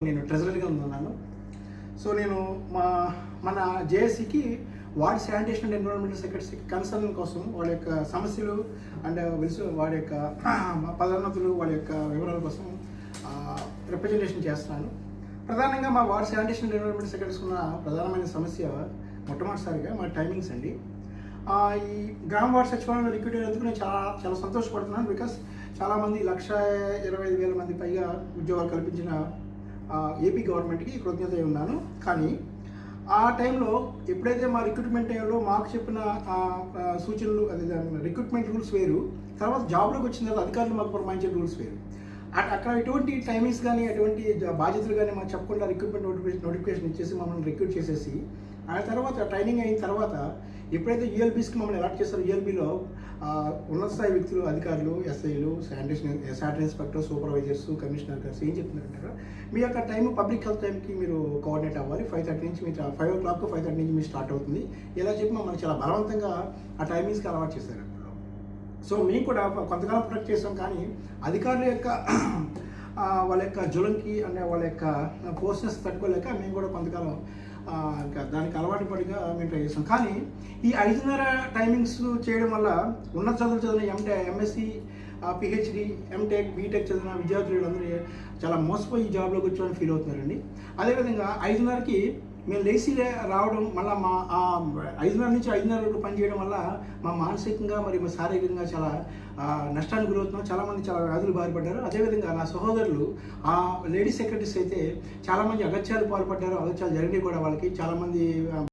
నేను ట్రెజరర్గా ఉన్నాను. సో నేను మన జేఏసీకి ward sanitation and environmental secretary concern కోసం వాళ్ళ యొక్క సమస్యలు అండ్ వాడి యొక్క పదోన్నతులు వాళ్ళ యొక్క వివరాల కోసం రిప్రజెంటేషన్ చేస్తున్నాను. ప్రధానంగా మా ward sanitation and environmental secretaries ఉన్న ప్రధానమైన సమస్య మొట్టమొదటిసారిగా మా టైమింగ్స్ అండి. ఈ గ్రామ వార్డ్ సచివాలయంలో రిక్రూట్ అయినందుకు నేను చాలా సంతోషపడుతున్నాను. బికాస్ చాలామంది 1,25,000 మంది పైగా ఉద్యోగాలు కల్పించిన ఏపీ గవర్నమెంట్కి కృతజ్ఞత ఉన్నాను. కానీ ఆ టైంలో ఎప్పుడైతే మా రిక్రూట్మెంట్ టైంలో మాకు చెప్పిన సూచనలు అదే రిక్రూట్మెంట్ రూల్స్ వేరు, తర్వాత జాబ్లోకి వచ్చిన తర్వాత అధికారులు మాకు పురమాయించే రూల్స్ వేరు. అక్కడ ఎటువంటి టైమింగ్స్ కానీ ఎటువంటి బాధ్యతలు కానీ మాకు చెప్పకుండా రిక్రూట్మెంట్ నోటిఫికేషన్ ఇచ్చేసి మమ్మల్ని రిక్రూట్ చేసేసి ఆ తర్వాత ట్రైనింగ్ అయిన తర్వాత ఎప్పుడైతే యూఎల్బీస్కి మమ్మల్ని అలాట్ చేస్తారో యూఎల్బీలో ఉన్నత స్థాయి వ్యక్తులు అధికారులు ఎస్ఐలు శానిటరీ ఇన్స్పెక్టర్ సూపర్వైజర్స్ కమిషనర్ గారు ఏం చెప్తున్నారంటారా, మీ యొక్క టైం పబ్లిక్ హెల్త్ టైంకి మీరు కోఆర్డినేట్ అవ్వాలి. 5:30 నుంచి మీరు 5 o'clock 5:30 నుంచి మీరు స్టార్ట్ అవుతుంది. ఇలా చెప్పి మమ్మల్ని చాలా బలవంతంగా ఆ టైమింగ్స్కి అలవాటు చేశారు. సో మేము కూడా కొంతకాలం ప్రొటెక్ట్ చేసాం. కానీ అధికారుల యొక్క వాళ్ళ యొక్క జులంకి అంటే వాళ్ళ యొక్క ఫోర్స్నెస్ తట్టుకోలేక మేము కూడా కొంతకాలం ఇంకా దానికి అలవాటు పడిగా మేము ట్రై చేస్తాం. కానీ ఈ 5:30 టైమింగ్స్ చేయడం వల్ల ఉన్నత చదువులు చదివిన ఎంఎస్సి పిహెచ్డి ఎంటెక్ బీటెక్ చదివిన విద్యార్థులు అందరూ చాలా మోసపోయి ఈ జాబ్లోకి వచ్చామని ఫీల్ అవుతున్నారండి. అదేవిధంగా 5:30కి మేము లేచి రావడం మళ్ళీ మా 5:30 నుంచి 5:30 వరకు పనిచేయడం వల్ల మా మానసికంగా మరి మా శారీరకంగా చాలా నష్టానికి గురవుతున్నాం. చాలామంది చాలా వ్యాధులు బారిపడ్డారు. అదేవిధంగా నా సహోదరులు లేడీ సెక్రటరీస్ అయితే చాలామంది అగత్యాలు పాల్పడ్డారు. అగత్యాలు జరిగినాయి కూడా. వాళ్ళకి చాలామంది